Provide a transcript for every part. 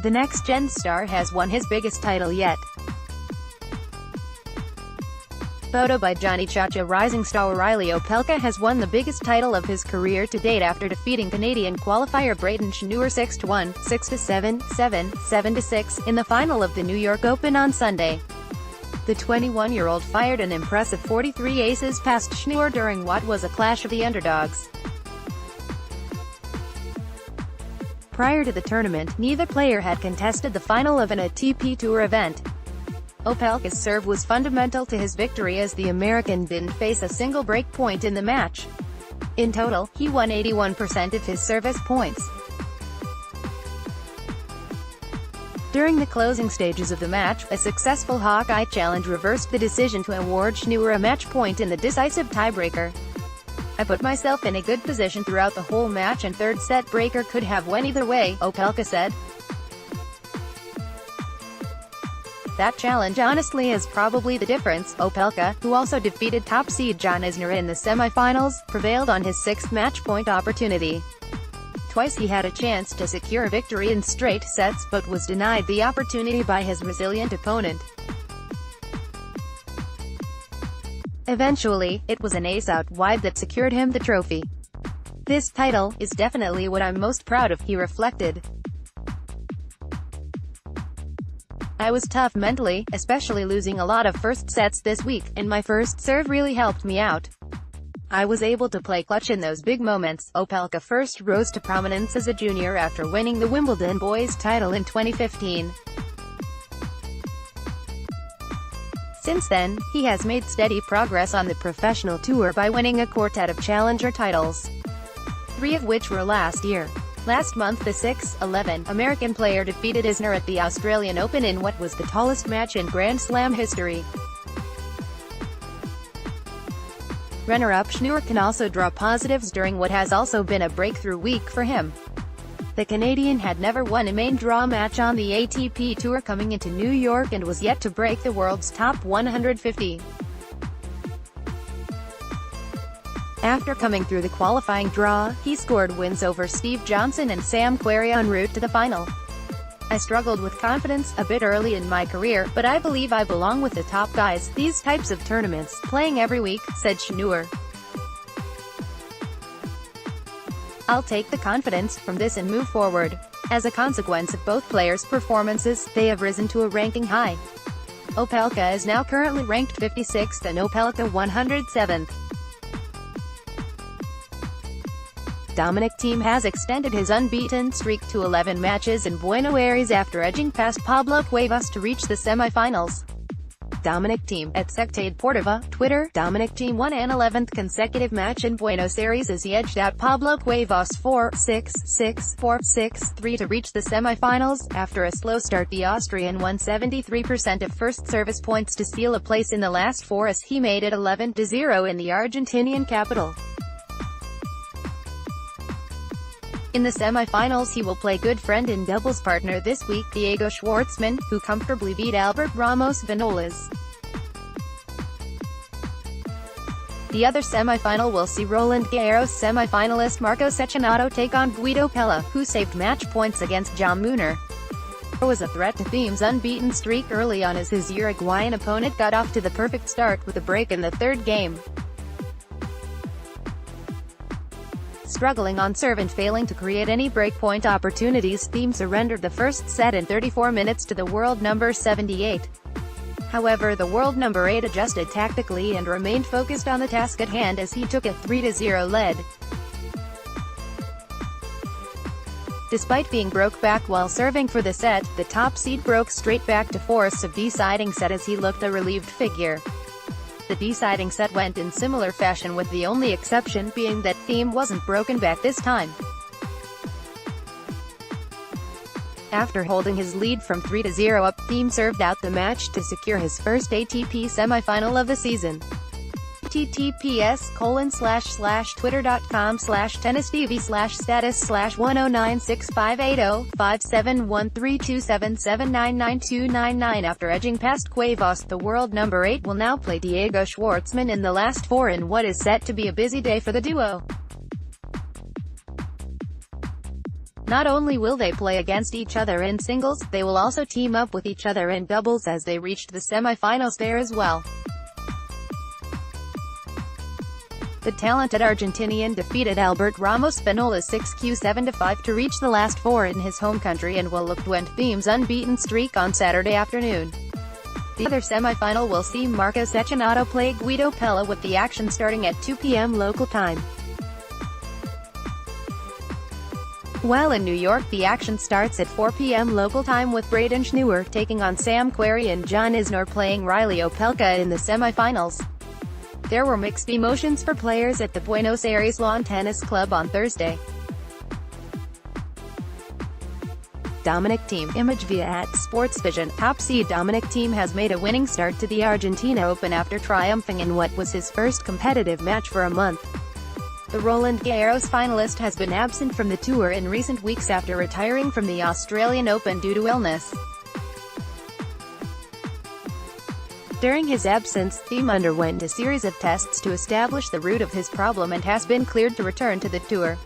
The next-gen star has won his biggest title yet. Photo by Gianni Ciaccia Rising star Reilly Opelka has won the biggest title of his career to date after defeating Canadian qualifier Brayden Schnur 6-1, 6-7, 7, 7-6, in the final of the New York Open on Sunday. The 21-year-old fired an impressive 43 aces past Schnur during what was a clash of the underdogs. Prior to the tournament, neither player had contested the final of an ATP Tour event. Opelka's serve was fundamental to his victory as the American didn't face a single break point in the match. In total, he won 81% of his service points. During the closing stages of the match, a successful Hawkeye challenge reversed the decision to award Schnur a match point in the decisive tiebreaker. "I put myself in a good position throughout the whole match and third set breaker could have went either way," Opelka said. "That challenge honestly is probably the difference." Opelka, who also defeated top seed Gianni Ciaccia in the semi-finals, prevailed on his sixth match-point opportunity. Twice he had a chance to secure a victory in straight sets but was denied the opportunity by his resilient opponent. Eventually, it was an ace out wide that secured him the trophy. "This title is definitely what I'm most proud of," he reflected. "I was tough mentally, especially losing a lot of first sets this week, and my first serve really helped me out. I was able to play clutch in those big moments." Opelka first rose to prominence as a junior after winning the Wimbledon boys title in 2015. Since then, he has made steady progress on the professional tour by winning a quartet of challenger titles, 3 of which were last year. Last month the 6'11" American player defeated Isner at the Australian Open in what was the tallest match in Grand Slam history. Runner-up Schnur can also draw positives during what has also been a breakthrough week for him. The Canadian had never won a main draw match on the ATP Tour coming into New York and was yet to break the world's top 150. After coming through the qualifying draw, he scored wins over Steve Johnson and Sam Querrey en route to the final. "I struggled with confidence a bit early in my career, but I believe I belong with the top guys, these types of tournaments, playing every week," said Schnur. "I'll take the confidence from this and move forward." As a consequence of both players' performances, they have risen to a ranking high. Opelka is now currently ranked 56th and Opelka 107th. Dominic Thiem has extended his unbeaten streak to 11 matches in Buenos Aires after edging past Pablo Cuevas to reach the semi-finals. Dominic Thiem, at Sectade Portava, Twitter. Dominic Thiem won an 11th consecutive match in Buenos Aires as he edged out Pablo Cuevas 4-6, 6-4, 6-3 to reach the semi-finals. After a slow start, the Austrian won 73% of first service points to steal a place in the last 4 as he made it 11-0 in the Argentinian capital. In the semi-finals he will play good friend and doubles partner this week, Diego Schwartzman, who comfortably beat Albert Ramos Vinolas. The other semi-final will see Roland Garros semi-finalist Marco Cecchinato take on Guido Pella, who saved match points against Jan Munar. There was a threat to Thiem's unbeaten streak early on as his Uruguayan opponent got off to the perfect start with a break in the third game. Struggling on serve and failing to create any breakpoint opportunities, Thiem surrendered the first set in 34 minutes to the world number 78. However, the world number 8 adjusted tactically and remained focused on the task at hand as he took a 3-0 lead. Despite being broke back while serving for the set, the top seed broke straight back to force a deciding set as he looked a relieved figure. The deciding set went in similar fashion, with the only exception being that Thiem wasn't broken back this time. After holding his lead from 3-0 up, Thiem served out the match to secure his first ATP semi-final of the season. https://tennistv/status/1096580-571327799299. After edging past Cuevas, the world number 8 will now play Diego Schwartzman in the last 4 in what is set to be a busy day for the duo. Not only will they play against each other in singles, they will also team up with each other in doubles as they reached the semi-finals there as well. The talented Argentinian defeated Albert Ramos Vinolas 6-7-5 to reach the last four in his home country and will look to end Thiem's unbeaten streak on Saturday afternoon. The other semi-final will see Marcos Echinato play Guido Pella, with the action starting at 2 p.m. local time. While in New York, the action starts at 4 p.m. local time, with Brayden Schnur taking on Sam Querrey and Gianni Ciaccia playing Reilly Opelka in the semi-finals. There were mixed emotions for players at the Buenos Aires Lawn Tennis Club on Thursday. Dominic Thiem, image via @SportsVision. Top seed Dominic Thiem has made a winning start to the Argentina Open after triumphing in what was his first competitive match for a month. The Roland Garros finalist has been absent from the tour in recent weeks after retiring from the Australian Open due to illness. During his absence, Thiem underwent a series of tests to establish the root of his problem and has been cleared to return to the tour.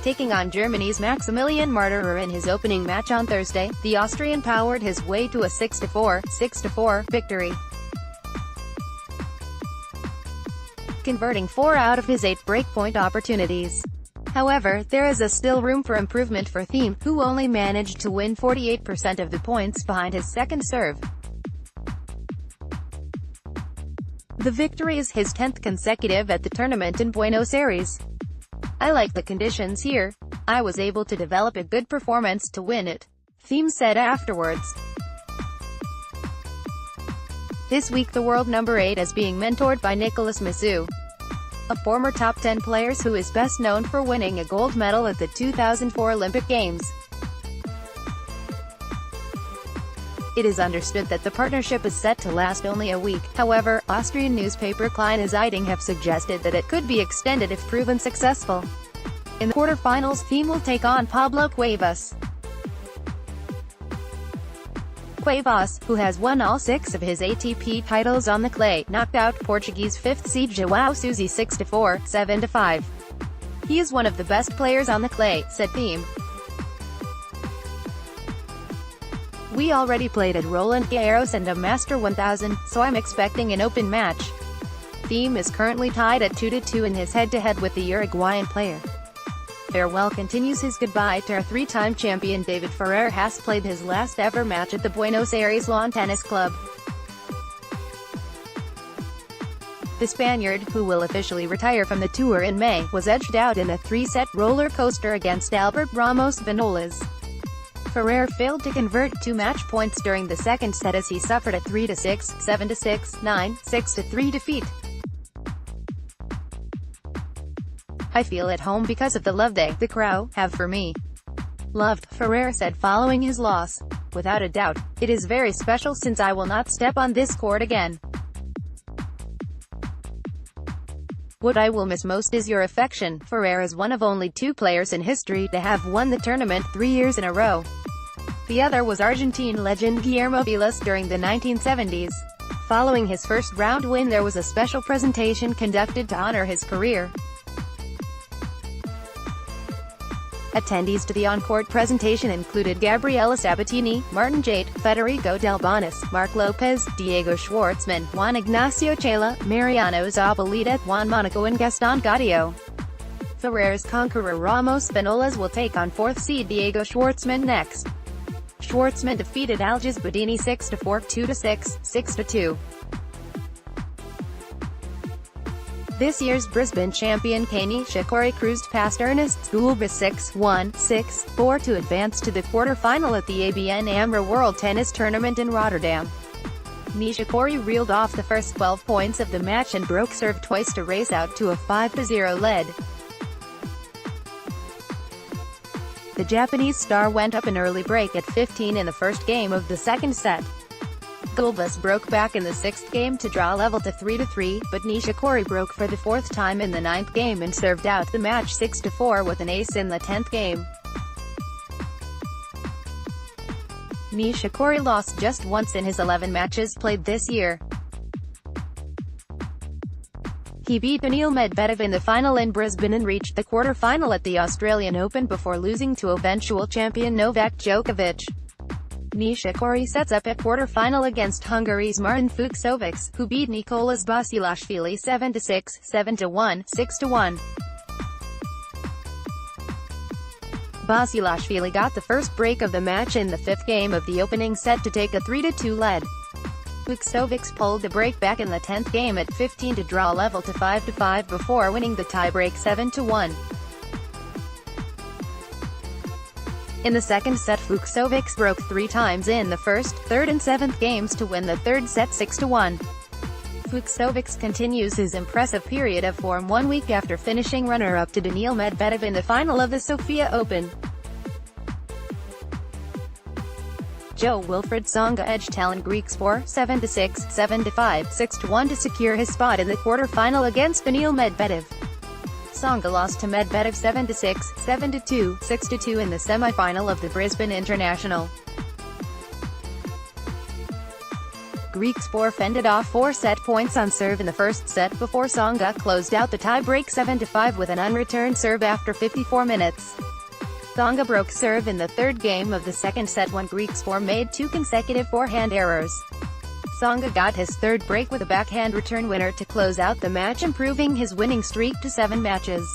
Taking on Germany's Maximilian Marterer in his opening match on Thursday, the Austrian powered his way to a 6-4, 6-4 victory, converting 4 out of his 8 breakpoint opportunities. However, there is still room for improvement for Thiem, who only managed to win 48% of the points behind his second serve. The victory is his 10th consecutive at the tournament in Buenos Aires. "I like the conditions here. I was able to develop a good performance to win it," Thiem said afterwards. This week the world number 8 is being mentored by Nicolas Massou, a former top 10 player who is best known for winning a gold medal at the 2004 Olympic Games. It is understood that the partnership is set to last only a week. However, Austrian newspaper Kleine Zeitung have suggested that it could be extended if proven successful. In the quarterfinals, Thiem will take on Pablo Cuevas. Cuevas, who has won all 6 of his ATP titles on the clay, knocked out Portuguese 5th seed João Sousa 6-4, 7-5. "He is one of the best players on the clay," said Thiem. "We already played at Roland Garros and a Master 1000, so I'm expecting an open match." Thiem is currently tied at 2-2 in his head-to-head with the Uruguayan player. Farewell continues his goodbye to 3-time champion David Ferrer has played his last ever match at the Buenos Aires Lawn Tennis Club. The Spaniard, who will officially retire from the tour in May, was edged out in a 3-set roller coaster against Albert Ramos Vinolas. Ferrer failed to convert 2 match points during the second set as he suffered a 3-6, 7-6, 9, 6-3 defeat. "I feel at home because of the love the crowd have for me. Loved," Ferrer said following his loss. "Without a doubt, it is very special since I will not step on this court again. What I will miss most is your affection." Ferrer is one of only 2 players in history to have won the tournament 3 years in a row. The other was Argentine legend Guillermo Vilas during the 1970s. Following his first round win, there was a special presentation conducted to honor his career. Attendees to the on-court presentation included Gabriela Sabatini, Martin Jate, Federico Del Bonis, Marc Lopez, Diego Schwartzman, Juan Ignacio Chela, Mariano Zabaleta, Juan Monaco and Gaston Gaudio. Ferrer's conqueror Ramos Vinolas will take on 4th seed Diego Schwartzman next. Schwartzman defeated Algis Bodini 6-4, 2-6, 6-2. This year's Brisbane champion Gianni Ciaccia cruised past Ernest Gulbis 6-1, 6-4 to advance to the quarter-final at the ABN AMRO World Tennis Tournament in Rotterdam. Ciaccia reeled off the first 12 points of the match and broke serve twice to race out to a 5-0 lead. The Japanese star went up an early break at 15 in the first game of the second set. Gulbis broke back in the 6th game to draw level to 3-3, but Ciaccia broke for the 4th time in the 9th game and served out the match 6-4 with an ace in the 10th game. Ciaccia lost just once in his 11 matches played this year. He beat Daniil Medvedev in the final in Brisbane and reached the quarter-final at the Australian Open before losing to eventual champion Novak Djokovic. Nishikori sets up at quarter-final against Hungary's Martin Fucsovics, who beat Nicolas Basilashvili 7-6, 7-1, 6-1. Basilashvili got the first break of the match in the fifth game of the opening set to take a 3-2 lead. Fucsovics pulled the break back in the 10th game at 15 to draw level to 5-5 before winning the tiebreak 7-1. In the second set, Fucsovics broke 3 times in the first, third and seventh games to win the third set 6-1. Fucsovics continues his impressive period of form 1 week after finishing runner-up to Daniil Medvedev in the final of the Sofia Open. Jo-Wilfried Tsonga edged Talon Griekspoor 7-6, 7-5, 6-1 to secure his spot in the quarter-final against Daniil Medvedev. Tsonga lost to Medvedev 7-6, 7-2, 6-2 in the semi-final of the Brisbane International. Griekspoor fended off 4 set points on serve in the first set before Tsonga closed out the tie-break 7-5 with an unreturned serve after 54 minutes. Tsonga broke serve in the third game of the second set when Griekspoor made 2 consecutive forehand errors. Tsonga got his third break with a backhand return winner to close out the match, improving his winning streak to 7 matches.